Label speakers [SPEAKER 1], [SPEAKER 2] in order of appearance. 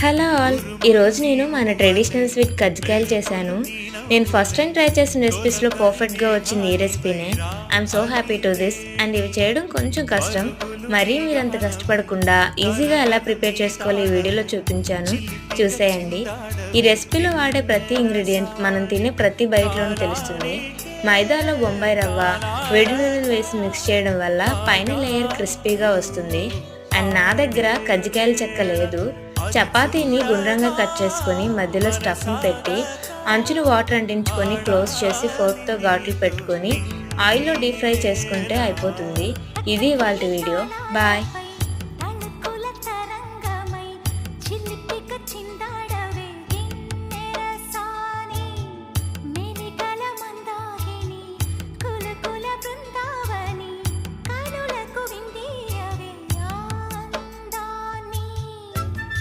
[SPEAKER 1] Hello all! ఈరోజు నేను మన ట్రెడిషనల్ స్వీట్ కజ్జికాయలు చేశాను. నేను ఫస్ట్ టైం ట్రై చేసిన రెసిపీస్‌లో పర్ఫెక్ట్‌గా వచ్చింది ఈ రెసిపీనే. I'm so happy to this. And ఇవి చేయడం కొంచెం కష్టం. మరీ మీరంత కష్టపడకుండా ఈజీగా ఎలా ప్రిపేర్ చేసుకోవాలో ఈ వీడియోలో చూపించాను. చూసేయండి. ఈ రెసిపీలో వాడే ప్రతి ఇంగ్రీడియెంట్ మనం తినే ప్రతి బైట్‌లోనూ తెలుస్తుంది. మైదాలో బొంబాయి రవ్వ, వేడి నూనెలో వేసి మిక్స్ చేయడం వల్ల పైన లేయర్ క్రిస్పీగా వస్తుంది. అండ్ నా దగ్గర కజ్జికాయల చెక్క లేదు. చపాతీని గుండ్రంగా కట్ చేసుకొని మధ్యలో స్టఫ్ని పెట్టి అంచులు వాటర్ అంటించుకొని క్లోజ్ చేసి ఫోర్క్తో ఘాట్లు పెట్టుకొని ఆయిల్లో డీప్ ఫ్రై చేసుకుంటే అయిపోతుంది. ఇది ఇవాల్టి వీడియో. బాయ్.